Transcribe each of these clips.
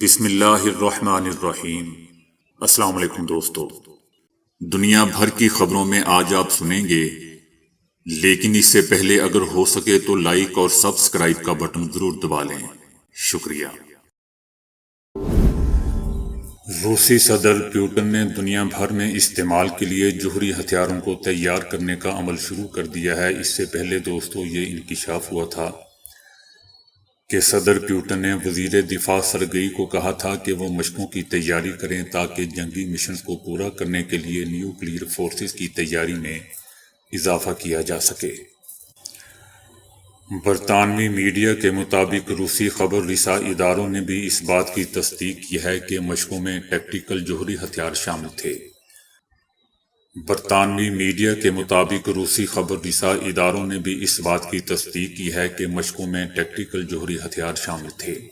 بسم اللہ الرحمن الرحیم۔ السلام علیکم دوستو، دنیا بھر کی خبروں میں آج آپ سنیں گے، لیکن اس سے پہلے اگر ہو سکے تو لائک اور سبسکرائب کا بٹن ضرور دبا لیں۔ شکریہ۔ روسی صدر پیوٹن نے دنیا بھر میں استعمال کے لیے جوہری ہتھیاروں کو تیار کرنے کا عمل شروع کر دیا ہے۔ اس سے پہلے دوستو یہ انکشاف ہوا تھا کہ صدر پیوٹن نے وزیر دفاع سرگئی کو کہا تھا کہ وہ مشقوں کی تیاری کریں تاکہ جنگی مشنز کو پورا کرنے کے لیے نیوکلیئر فورسز کی تیاری میں اضافہ کیا جا سکے۔ برطانوی میڈیا کے مطابق روسی خبر رساں اداروں نے بھی اس بات کی تصدیق کی ہے کہ مشقوں میں ٹیکٹیکل جوہری ہتھیار شامل تھے۔ برطانوی میڈیا کے مطابق روسی خبر رساں اداروں نے بھی اس بات کی تصدیق کی ہے کہ مشقوں میں ٹیکٹیکل جوہری ہتھیار شامل تھے۔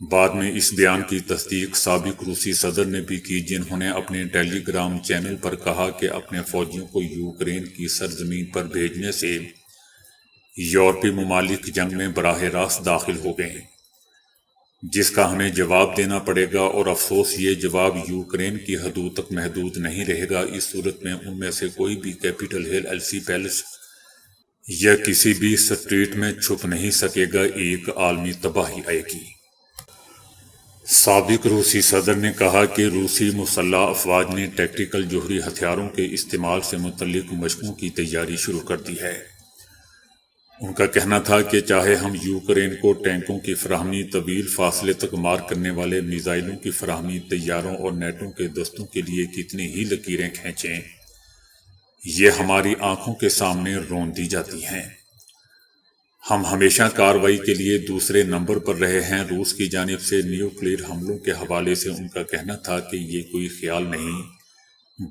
بعد میں اس بیان کی تصدیق سابق روسی صدر نے بھی کی، جنہوں نے اپنے ٹیلی گرام چینل پر کہا کہ اپنے فوجیوں کو یوکرین کی سرزمین پر بھیجنے سے یورپی ممالک جنگ میں براہ راست داخل ہو گئے، جس کا ہمیں جواب دینا پڑے گا، اور افسوس یہ جواب یوکرین کی حدود تک محدود نہیں رہے گا۔ اس صورت میں ان میں سے کوئی بھی کیپٹل ہل، ایلسی پیلس یا کسی بھی سٹریٹ میں چھپ نہیں سکے گا، ایک عالمی تباہی آئے گی۔ سابق روسی صدر نے کہا کہ روسی مسلح افواج نے ٹیکٹیکل جوہری ہتھیاروں کے استعمال سے متعلق مشقوں کی تیاری شروع کر دی ہے۔ ان کا کہنا تھا کہ چاہے ہم یوکرین کو ٹینکوں کی فراہمی، طویل فاصلے تک مار کرنے والے میزائلوں کی فراہمی، طیاروں اور نیٹوں کے دستوں کے لیے کتنی ہی لکیریں کھینچیں، یہ ہماری آنکھوں کے سامنے رون دی جاتی ہیں۔ ہم ہمیشہ کارروائی کے لیے دوسرے نمبر پر رہے ہیں۔ روس کی جانب سے نیوکلیئر حملوں کے حوالے سے ان کا کہنا تھا کہ یہ کوئی خیال نہیں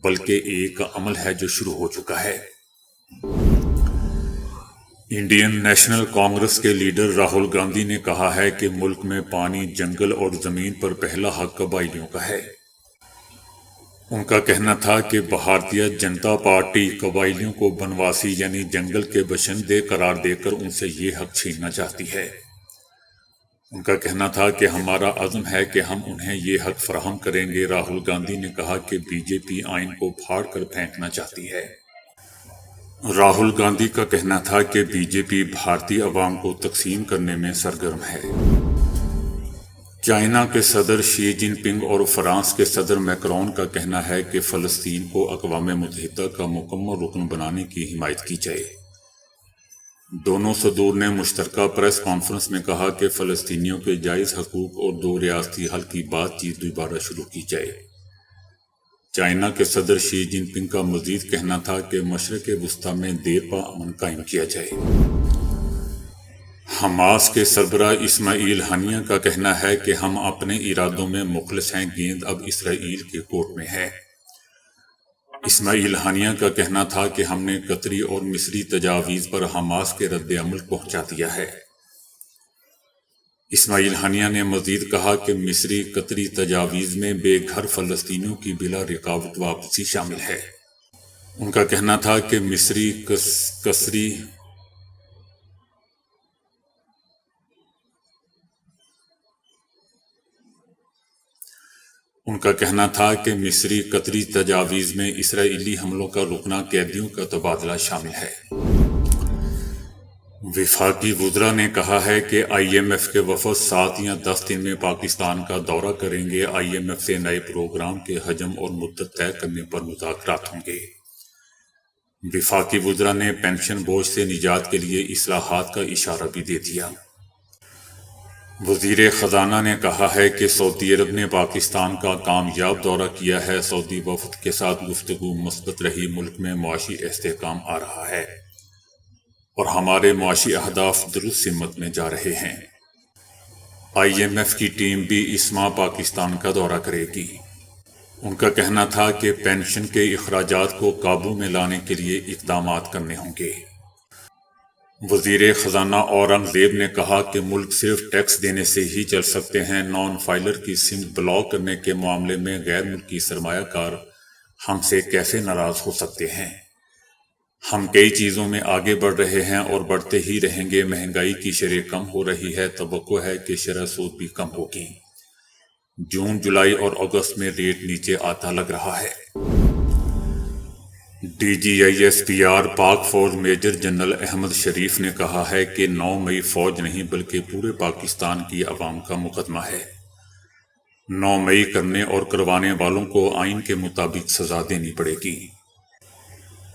بلکہ ایک عمل ہے جو شروع ہو چکا ہے۔ انڈین نیشنل کانگریس کے لیڈر راہل گاندھی نے کہا ہے کہ ملک میں پانی، جنگل اور زمین پر پہلا حق قبائلیوں کا ہے۔ ان کا کہنا تھا کہ بھارتیہ جنتا پارٹی قبائلیوں کو بنواسی یعنی جنگل کے باشندے قرار دے کر ان سے یہ حق چھیننا چاہتی ہے۔ ان کا کہنا تھا کہ ہمارا عزم ہے کہ ہم انہیں یہ حق فراہم کریں گے۔ راہل گاندھی نے کہا کہ بی جے پی آئین کو پھاڑ کر پھینکنا چاہتی ہے۔ راہل گاندھی کا کہنا تھا کہ بی جے پی بھارتی عوام کو تقسیم کرنے میں سرگرم ہے۔ چائنا کے صدر شی جن پنگ اور فرانس کے صدر میکرون کا کہنا ہے کہ فلسطین کو اقوام متحدہ کا مکمل رکن بنانے کی حمایت کی جائے۔ دونوں صدور نے مشترکہ پریس کانفرنس میں کہا کہ فلسطینیوں کے جائز حقوق اور دو ریاستی حل کی بات چیت دوبارہ شروع کی جائے۔ چائنا کے صدر شی جن پنگ کا مزید کہنا تھا کہ مشرق وسطی میں دیرپا امن قائم کیا جائے۔ حماس کے سربراہ اسماعیل ہنیہ کا کہنا ہے کہ ہم اپنے ارادوں میں مخلص ہیں، گیند اب اسرائیل کے کورٹ میں ہے۔ اسماعیل ہنیہ کا کہنا تھا کہ ہم نے قطری اور مصری تجاویز پر حماس کے رد عمل پہنچا دیا ہے۔ اسماعیل ہنیہ نے مزید کہا کہ مصری قطری تجاویز میں بے گھر فلسطینیوں کی بلا رکاوٹ واپسی شامل ہے۔ ان کا کہنا تھا کہ مصری قطری تجاویز میں اسرائیلی حملوں کا رکنا، قیدیوں کا تبادلہ شامل ہے۔ وفاقی وزراء نے کہا ہے کہ آئی ایم ایف کے وفد 7 یا 10 دن میں پاکستان کا دورہ کریں گے۔ آئی ایم ایف سے نئے پروگرام کے حجم اور مدت طے کرنے پر مذاکرات ہوں گے۔ وفاقی وزراء نے پینشن بوجھ سے نجات کے لیے اصلاحات کا اشارہ بھی دے دیا۔ وزیر خزانہ نے کہا ہے کہ سعودی عرب نے پاکستان کا کامیاب دورہ کیا ہے۔ سعودی وفد کے ساتھ گفتگو مثبت رہی، ملک میں معاشی استحکام آ رہا ہے اور ہمارے معاشی اہداف درست سمت میں جا رہے ہیں۔ آئی ایم ایف کی ٹیم بھی اس ماہ پاکستان کا دورہ کرے گی۔ ان کا کہنا تھا کہ پینشن کے اخراجات کو قابو میں لانے کے لیے اقدامات کرنے ہوں گے۔ وزیر خزانہ اورنگزیب نے کہا کہ ملک صرف ٹیکس دینے سے ہی چل سکتے ہیں۔ نان فائلر کی سم بلاک کرنے کے معاملے میں غیر ملکی سرمایہ کار ہم سے کیسے ناراض ہو سکتے ہیں؟ ہم کئی چیزوں میں آگے بڑھ رہے ہیں اور بڑھتے ہی رہیں گے۔ مہنگائی کی شرح کم ہو رہی ہے، توقع ہے کہ شرح سود بھی کم ہوگی۔ جون، جولائی اور اگست میں ریٹ نیچے آتا لگ رہا ہے۔ D G I S P R پاک فوج میجر جنرل احمد شریف نے کہا ہے کہ 9 مئی فوج نہیں بلکہ پورے پاکستان کی عوام کا مقدمہ ہے۔ 9 مئی کرنے اور کروانے والوں کو آئین کے مطابق سزا دینی پڑے گی۔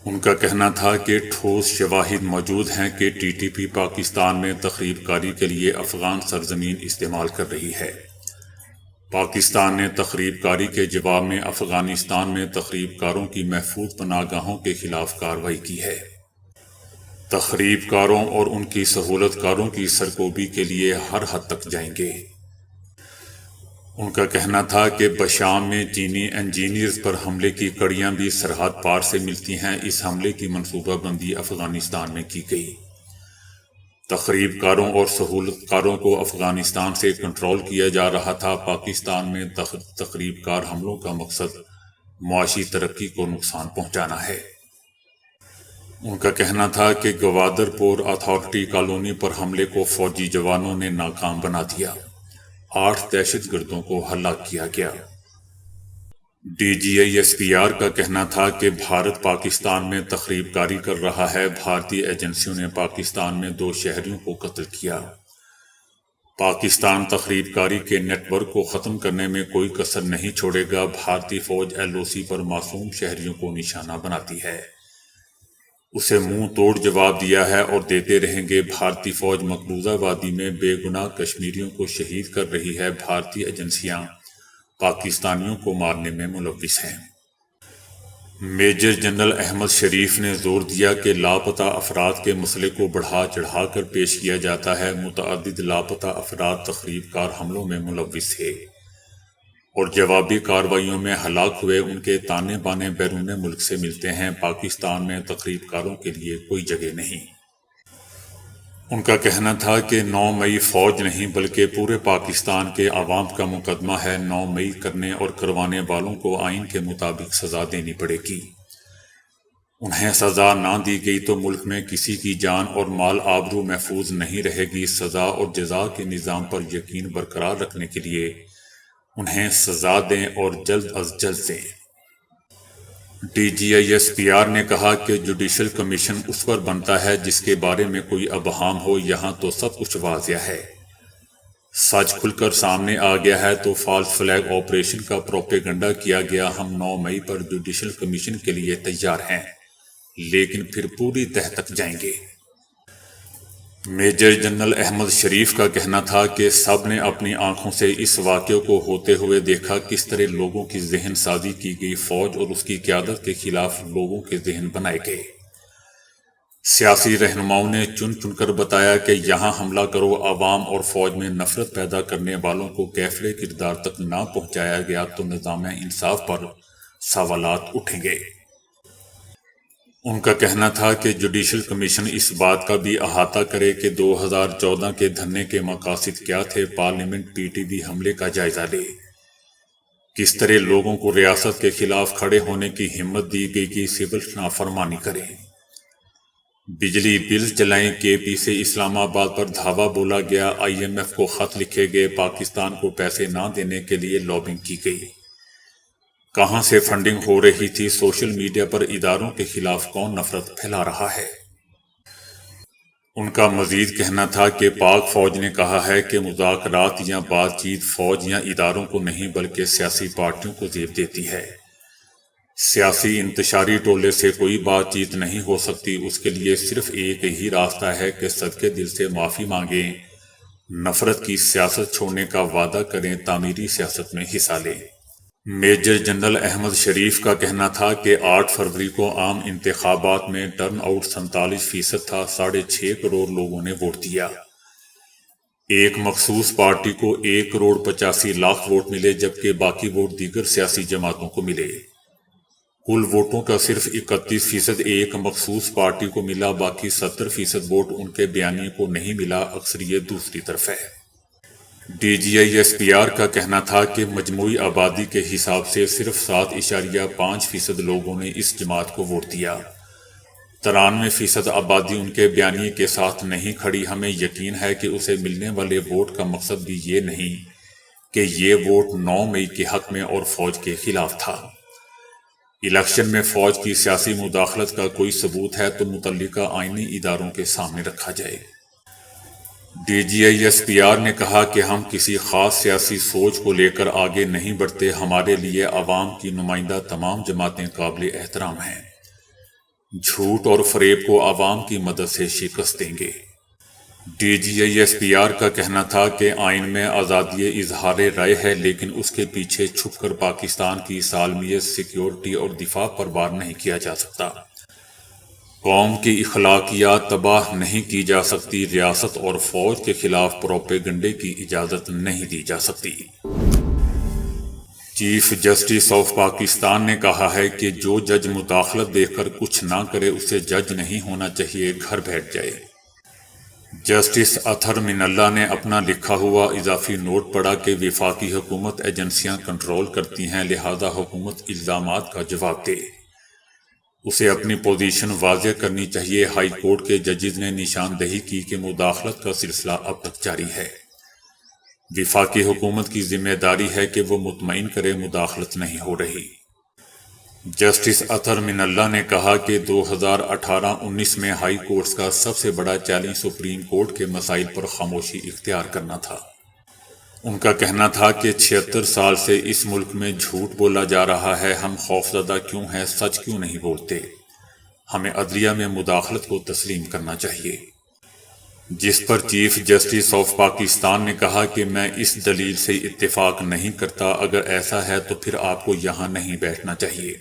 ان کا کہنا تھا کہ ٹھوس شواہد موجود ہیں کہ ٹی ٹی پی پاکستان میں تخریب کاری کے لیے افغان سرزمین استعمال کر رہی ہے۔ پاکستان نے تخریب کاری کے جواب میں افغانستان میں تخریب کاروں کی محفوظ پناہ گاہوں کے خلاف کارروائی کی ہے۔ تخریب کاروں اور ان کی سہولت کاروں کی سرکوبی کے لیے ہر حد تک جائیں گے۔ ان کا کہنا تھا کہ بشام میں چینی انجینئرز پر حملے کی کڑیاں بھی سرحد پار سے ملتی ہیں۔ اس حملے کی منصوبہ بندی افغانستان میں کی گئی۔ تخریب کاروں اور سہولت کاروں کو افغانستان سے کنٹرول کیا جا رہا تھا۔ پاکستان میں تخریب کار حملوں کا مقصد معاشی ترقی کو نقصان پہنچانا ہے۔ ان کا کہنا تھا کہ گوادر پور اتھارٹی کالونی پر حملے کو فوجی جوانوں نے ناکام بنا دیا۔ 8 دہشت گردوں کو ہلاک کیا گیا۔ D G I S P R کا کہنا تھا کہ بھارت پاکستان میں تخریب کاری کر رہا ہے۔ بھارتی ایجنسیوں نے پاکستان میں 2 شہریوں کو قتل کیا۔ پاکستان تخریب کاری کے نیٹ ورک کو ختم کرنے میں کوئی کسر نہیں چھوڑے گا۔ بھارتی فوج ایل او سی پر معصوم شہریوں کو نشانہ بناتی ہے۔ اسے منہ توڑ جواب دیا ہے اور دیتے رہیں گے۔ بھارتی فوج مقبوضہ وادی میں بے گناہ کشمیریوں کو شہید کر رہی ہے۔ بھارتی ایجنسیاں پاکستانیوں کو مارنے میں ملوث ہیں۔ میجر جنرل احمد شریف نے زور دیا کہ لاپتہ افراد کے مسئلے کو بڑھا چڑھا کر پیش کیا جاتا ہے۔ متعدد لاپتہ افراد تخریب کار حملوں میں ملوث تھے اور جوابی کارروائیوں میں ہلاک ہوئے۔ ان کے تانے بانے بیرون ملک سے ملتے ہیں۔ پاکستان میں تخریب کاروں کے لیے کوئی جگہ نہیں۔ ان کا کہنا تھا کہ 9 مئی فوج نہیں بلکہ پورے پاکستان کے عوام کا مقدمہ ہے۔ 9 مئی کرنے اور کروانے والوں کو آئین کے مطابق سزا دینی پڑے گی۔ انہیں سزا نہ دی گئی تو ملک میں کسی کی جان اور مال آبرو محفوظ نہیں رہے گی۔ سزا اور جزا کے نظام پر یقین برقرار رکھنے کے لیے انہیں سزا دیں اور جلد از جلد دیں۔ D G I S P R نے کہا کہ جوڈیشل کمیشن اس پر بنتا ہے جس کے بارے میں کوئی ابہام ہو۔ یہاں تو سب کچھ واضح ہے۔ سچ کھل کر سامنے آ گیا ہے تو فالس فلیگ آپریشن کا پروپیگنڈا کیا گیا۔ ہم 9 مئی پر جوڈیشل کمیشن کے لیے تیار ہیں لیکن پھر پوری تہہ تک جائیں گے۔ میجر جنرل احمد شریف کا کہنا تھا کہ سب نے اپنی آنکھوں سے اس واقعے کو ہوتے ہوئے دیکھا، کس طرح لوگوں کی ذہن سازی کی گئی، فوج اور اس کی قیادت کے خلاف لوگوں کے ذہن بنائے گئے۔ سیاسی رہنماؤں نے چن چن کر بتایا کہ یہاں حملہ کرو۔ عوام اور فوج میں نفرت پیدا کرنے والوں کو کیفر کردار تک نہ پہنچایا گیا تو نظام انصاف پر سوالات اٹھیں گے۔ ان کا کہنا تھا کہ جوڈیشل کمیشن اس بات کا بھی احاطہ کرے کہ 2014 کے دھرنے کے مقاصد کیا تھے۔ پارلیمنٹ پی ٹی بی حملے کا جائزہ لے، کس طرح لوگوں کو ریاست کے خلاف کھڑے ہونے کی ہمت دی گئی کہ سول نافرمانی کریں، بجلی بل چلائیں۔ کے پی سے اسلام آباد پر دھاوا بولا گیا، آئی ایم ایف کو خط لکھے گئے، پاکستان کو پیسے نہ دینے کے لیے لابنگ کی گئی۔ کہاں سے فنڈنگ ہو رہی تھی؟ سوشل میڈیا پر اداروں کے خلاف کون نفرت پھیلا رہا ہے؟ ان کا مزید کہنا تھا کہ پاک فوج نے کہا ہے کہ مذاکرات یا بات چیت فوج یا اداروں کو نہیں بلکہ سیاسی پارٹیوں کو زیب دیتی ہے۔ سیاسی انتشاری ٹولے سے کوئی بات چیت نہیں ہو سکتی۔ اس کے لیے صرف ایک ہی راستہ ہے کہ صدقے دل سے معافی مانگیں، نفرت کی سیاست چھوڑنے کا وعدہ کریں، تعمیری سیاست میں حصہ لیں۔ میجر جنرل احمد شریف کا کہنا تھا کہ 8 فروری کو عام انتخابات میں ٹرن آؤٹ 47% تھا، 6.5 کروڑ لوگوں نے ووٹ دیا۔ ایک مخصوص پارٹی کو 1,85,00,000 ووٹ ملے جبکہ باقی ووٹ دیگر سیاسی جماعتوں کو ملے۔ کل ووٹوں کا صرف 31% ایک مخصوص پارٹی کو ملا، باقی 70% ووٹ ان کے بیانیے کو نہیں ملا۔ اکثریت دوسری طرف ہے۔ D G I S P R کا کہنا تھا کہ مجموعی آبادی کے حساب سے صرف 7.5% لوگوں نے اس جماعت کو ووٹ دیا۔ 93% آبادی ان کے بیانیے کے ساتھ نہیں کھڑی۔ ہمیں یقین ہے کہ اسے ملنے والے ووٹ کا مقصد بھی یہ نہیں کہ یہ ووٹ 9 مئی کے حق میں اور فوج کے خلاف تھا۔ الیکشن میں فوج کی سیاسی مداخلت کا کوئی ثبوت ہے تو متعلقہ آئینی اداروں کے سامنے رکھا جائے۔ D G I S P R نے کہا کہ ہم کسی خاص سیاسی سوچ کو لے کر آگے نہیں بڑھتے، ہمارے لیے عوام کی نمائندہ تمام جماعتیں قابل احترام ہیں، جھوٹ اور فریب کو عوام کی مدد سے شکست دیں گے۔ D G I S P R کا کہنا تھا کہ آئین میں آزادی اظہار رائے ہے، لیکن اس کے پیچھے چھپ کر پاکستان کی سالمیت، سیکیورٹی اور دفاع پر وار نہیں کیا جا سکتا۔ قوم کی اخلاقیات تباہ نہیں کی جا سکتی، ریاست اور فوج کے خلاف پروپیگنڈے کی اجازت نہیں دی جا سکتی۔ چیف جسٹس آف پاکستان نے کہا ہے کہ جو جج مداخلت دیکھ کر کچھ نہ کرے اسے جج نہیں ہونا چاہیے، گھر بیٹھ جائے۔ جسٹس اطہر من اللہ نے اپنا لکھا ہوا اضافی نوٹ پڑھا کہ وفاقی حکومت ایجنسیاں کنٹرول کرتی ہیں، لہذا حکومت الزامات کا جواب دے۔ اسے اپنی پوزیشن واضح کرنی چاہیے۔ ہائی کورٹ کے ججز نے نشاندہی کی کہ مداخلت کا سلسلہ اب تک جاری ہے۔ وفاقی حکومت کی ذمہ داری ہے کہ وہ مطمئن کرے مداخلت نہیں ہو رہی۔ جسٹس اطہر من اللہ نے کہا کہ 2018-19 میں ہائی کورٹس کا سب سے بڑا چیلنج سپریم کورٹ کے مسائل پر خاموشی اختیار کرنا تھا۔ ان کا کہنا تھا کہ 76 سال سے اس ملک میں جھوٹ بولا جا رہا ہے، ہم خوفزدہ کیوں ہیں، سچ کیوں نہیں بولتے؟ ہمیں عدلیہ میں مداخلت کو تسلیم کرنا چاہیے۔ جس پر چیف جسٹس آف پاکستان نے کہا کہ میں اس دلیل سے اتفاق نہیں کرتا، اگر ایسا ہے تو پھر آپ کو یہاں نہیں بیٹھنا چاہیے۔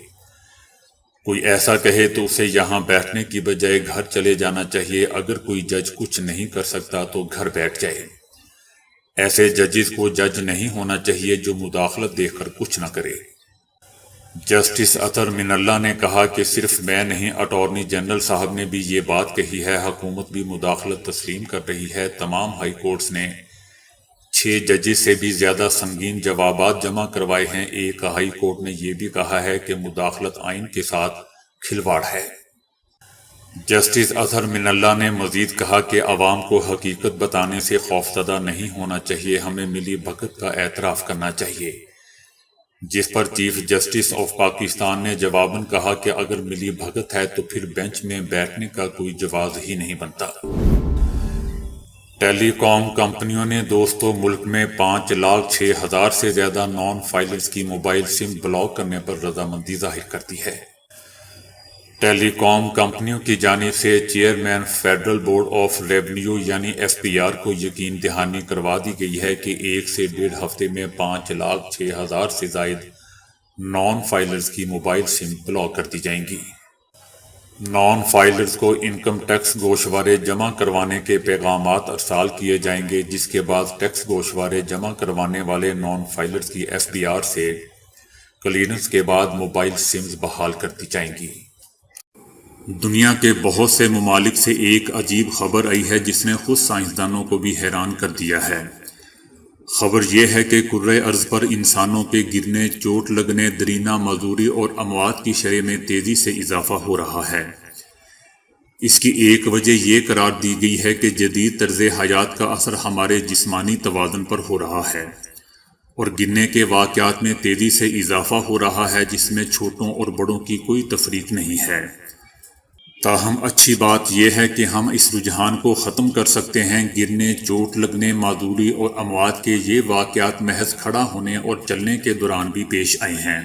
کوئی ایسا کہے تو اسے یہاں بیٹھنے کی بجائے گھر چلے جانا چاہیے۔ اگر کوئی جج کچھ نہیں کر سکتا تو گھر بیٹھ جائے۔ ایسے ججز کو جج نہیں ہونا چاہیے جو مداخلت دیکھ کر کچھ نہ کرے۔ جسٹس اطہر من اللہ نے کہا کہ صرف میں نہیں، اٹارنی جنرل صاحب نے بھی یہ بات کہی ہے، حکومت بھی مداخلت تسلیم کر رہی ہے۔ تمام ہائی کورٹس نے 6 ججز سے بھی زیادہ سنگین جوابات جمع کروائے ہیں۔ ایک ہائی کورٹ نے یہ بھی کہا ہے کہ مداخلت آئین کے ساتھ کھلواڑ ہے۔ جسٹس اطہر من اللہ نے مزید کہا کہ عوام کو حقیقت بتانے سے خوفزدہ نہیں ہونا چاہیے، ہمیں ملی بھگت کا اعتراف کرنا چاہیے۔ جس پر چیف جسٹس آف پاکستان نے جواباً کہا کہ اگر ملی بھگت ہے تو پھر بینچ میں بیٹھنے کا کوئی جواز ہی نہیں بنتا۔ ٹیلی کام کمپنیوں نے دوستو ملک میں 5,06,000 سے زیادہ نان فائلرز کی موبائل سم بلاک کرنے پر رضامندی ظاہر کر دی ہے۔ ٹیلی کام کمپنیوں کی جانب سے chairman federal board of revenue یعنی ایس پی آر کو یقین دہانی کروا دی گئی ہے کہ 1 سے 1.5 ہفتے میں 5,06,000 سے زائد نان فائلرز کی موبائل سم بلاک کر دی جائیں گی۔ نان فائلرز کو انکم ٹیکس گوشوارے جمع کروانے کے پیغامات ارسال کیے جائیں گے، جس کے بعد ٹیکس گوشوارے جمع کروانے والے نان فائلرز کی ایس پی آر سے کلیئرنس کے بعد موبائل سمز بحال کر دی جائیں گی۔ دنیا کے بہت سے ممالک سے ایک عجیب خبر آئی ہے جس نے خود سائنسدانوں کو بھی حیران کر دیا ہے۔ خبر یہ ہے کہ کرۂ ارض پر انسانوں کے گرنے، چوٹ لگنے، درینہ معذوری اور اموات کی شرح میں تیزی سے اضافہ ہو رہا ہے۔ اس کی ایک وجہ یہ قرار دی گئی ہے کہ جدید طرز حیات کا اثر ہمارے جسمانی توازن پر ہو رہا ہے اور گرنے کے واقعات میں تیزی سے اضافہ ہو رہا ہے، جس میں چھوٹوں اور بڑوں کی کوئی تفریق نہیں ہے۔ تاہم اچھی بات یہ ہے کہ ہم اس رجحان کو ختم کر سکتے ہیں۔ گرنے، چوٹ لگنے، معذوری اور اموات کے یہ واقعات محض کھڑا ہونے اور چلنے کے دوران بھی پیش آئے ہیں۔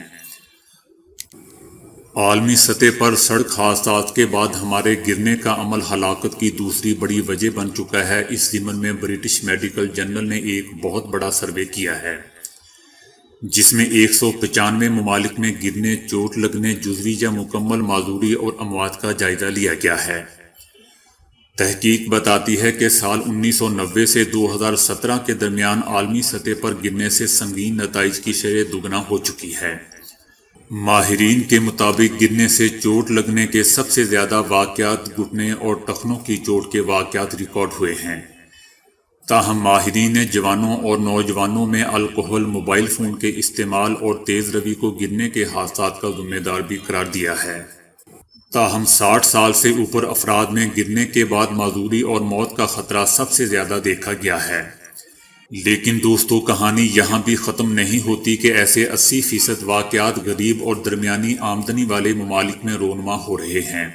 عالمی سطح پر سڑک حادثات کے بعد ہمارے گرنے کا عمل ہلاکت کی دوسری بڑی وجہ بن چکا ہے۔ اس ضمن میں برٹش میڈیکل جرنل نے ایک بہت بڑا سروے کیا ہے جس میں 195 ممالک میں گرنے، چوٹ لگنے، جزوی یا مکمل معذوری اور اموات کا جائزہ لیا گیا ہے۔ تحقیق بتاتی ہے کہ سال 1990 سے 2017 کے درمیان عالمی سطح پر گرنے سے سنگین نتائج کی شرح دگنا ہو چکی ہے۔ ماہرین کے مطابق گرنے سے چوٹ لگنے کے سب سے زیادہ واقعات گھٹنے اور ٹخنوں کی چوٹ کے واقعات ریکارڈ ہوئے ہیں۔ تاہم ماہرین نے جوانوں اور نوجوانوں میں الکحل، موبائل فون کے استعمال اور تیز روی کو گرنے کے حادثات کا ذمہ دار بھی قرار دیا ہے۔ تاہم 60 سال سے اوپر افراد میں گرنے کے بعد معذوری اور موت کا خطرہ سب سے زیادہ دیکھا گیا ہے۔ لیکن دوستو کہانی یہاں بھی ختم نہیں ہوتی کہ ایسے 80% واقعات غریب اور درمیانی آمدنی والے ممالک میں رونما ہو رہے ہیں۔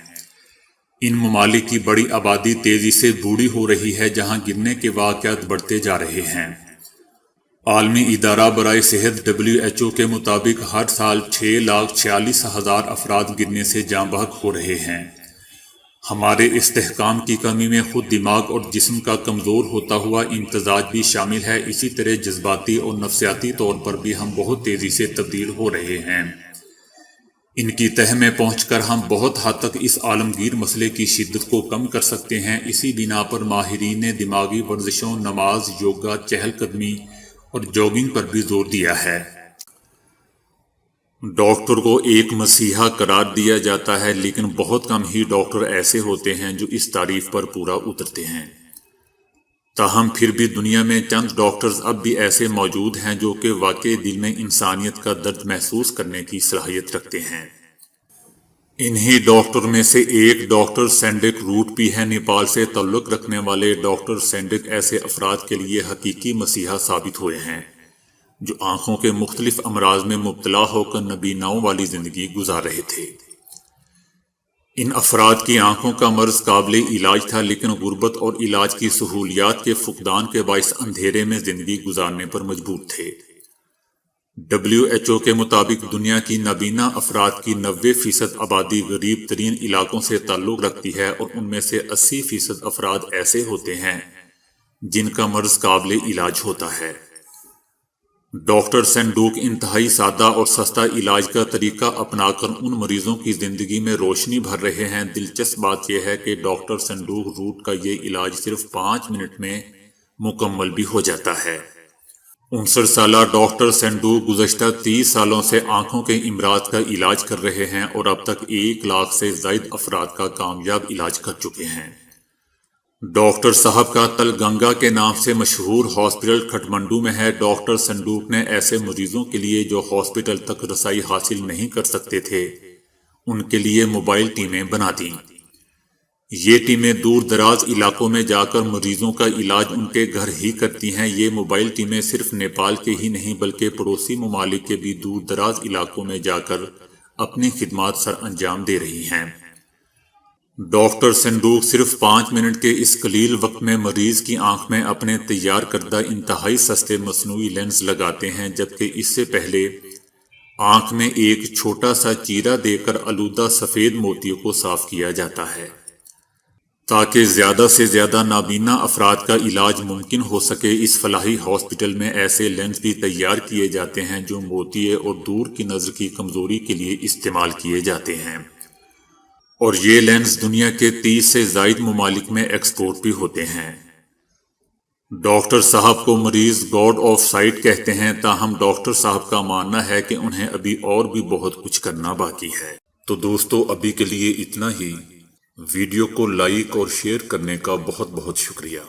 ان ممالک کی بڑی آبادی تیزی سے بوڑھی ہو رہی ہے جہاں گرنے کے واقعات بڑھتے جا رہے ہیں۔ عالمی ادارہ برائے صحت WHO کے مطابق ہر سال 6,46,000 افراد گرنے سے جاں بحق ہو رہے ہیں۔ ہمارے استحکام کی کمی میں خود دماغ اور جسم کا کمزور ہوتا ہوا امتزاج بھی شامل ہے، اسی طرح جذباتی اور نفسیاتی طور پر بھی ہم بہت تیزی سے تبدیل ہو رہے ہیں۔ ان کی تہہ میں پہنچ کر ہم بہت حد تک اس عالمگیر مسئلے کی شدت کو کم کر سکتے ہیں۔ اسی بنا پر ماہرین نے دماغی ورزشوں، نماز، یوگا، چہل قدمی اور جوگنگ پر بھی زور دیا ہے۔ ڈاکٹر کو ایک مسیحا قرار دیا جاتا ہے، لیکن بہت کم ہی ڈاکٹر ایسے ہوتے ہیں جو اس تعریف پر پورا اترتے ہیں۔ تاہم پھر بھی دنیا میں چند ڈاکٹرز اب بھی ایسے موجود ہیں جو کہ واقعی دل میں انسانیت کا درد محسوس کرنے کی صلاحیت رکھتے ہیں۔ انہی ڈاکٹر میں سے ایک ڈاکٹر سینڈرک روٹ بھی ہے۔ نیپال سے تعلق رکھنے والے ڈاکٹر سینڈرک ایسے افراد کے لیے حقیقی مسیحا ثابت ہوئے ہیں جو آنکھوں کے مختلف امراض میں مبتلا ہو کر نبیناؤں والی زندگی گزار رہے تھے۔ ان افراد کی آنکھوں کا مرض قابل علاج تھا، لیکن غربت اور علاج کی سہولیات کے فقدان کے باعث اندھیرے میں زندگی گزارنے پر مجبور تھے۔ WHO کے مطابق دنیا کی نابینا افراد کی 90% آبادی غریب ترین علاقوں سے تعلق رکھتی ہے، اور ان میں سے 80% افراد ایسے ہوتے ہیں جن کا مرض قابل علاج ہوتا ہے۔ ڈاکٹر سینڈوک انتہائی سادہ اور سستا علاج کا طریقہ اپنا کر ان مریضوں کی زندگی میں روشنی بھر رہے ہیں۔ دلچسپ بات یہ ہے کہ ڈاکٹر سینڈوک روٹ کا یہ علاج صرف 5 منٹ میں مکمل بھی ہو جاتا ہے۔ 59 سالہ ڈاکٹر سینڈوک گزشتہ 30 سالوں سے آنکھوں کے امراض کا علاج کر رہے ہیں اور اب تک 1 لاکھ سے زائد افراد کا کامیاب علاج کر چکے ہیں۔ ڈاکٹر صاحب کا تلگنگا کے نام سے مشہور ہاسپٹل کھٹمنڈو میں ہے۔ ڈاکٹر سینڈوک نے ایسے مریضوں کے لیے جو ہاسپٹل تک رسائی حاصل نہیں کر سکتے تھے، ان کے لیے موبائل ٹیمیں بنا دیں۔ یہ ٹیمیں دور دراز علاقوں میں جا کر مریضوں کا علاج ان کے گھر ہی کرتی ہیں۔ یہ موبائل ٹیمیں صرف نیپال کے ہی نہیں بلکہ پڑوسی ممالک کے بھی دور دراز علاقوں میں جا کر اپنی خدمات سر انجام دے رہی ہیں۔ ڈاکٹر سینڈوک صرف 5 منٹ کے اس قلیل وقت میں مریض کی آنکھ میں اپنے تیار کردہ انتہائی سستے مصنوعی لینس لگاتے ہیں، جبکہ اس سے پہلے آنکھ میں ایک چھوٹا سا چیرا دے کر آلودہ سفید موتیوں کو صاف کیا جاتا ہے تاکہ زیادہ سے زیادہ نابینا افراد کا علاج ممکن ہو سکے۔ اس فلاحی ہاسپٹل میں ایسے لینس بھی تیار کیے جاتے ہیں جو موتیے اور دور کی نظر کی کمزوری کے لیے استعمال کیے جاتے ہیں، اور یہ لینس دنیا کے 30 سے زائد ممالک میں ایکسپورٹ بھی ہوتے ہیں۔ ڈاکٹر صاحب کو مریض گاڈ آف سائٹ کہتے ہیں، تاہم ڈاکٹر صاحب کا ماننا ہے کہ انہیں ابھی اور بھی بہت کچھ کرنا باقی ہے۔ تو دوستو ابھی کے لیے اتنا ہی۔ ویڈیو کو لائک اور شیئر کرنے کا بہت بہت شکریہ۔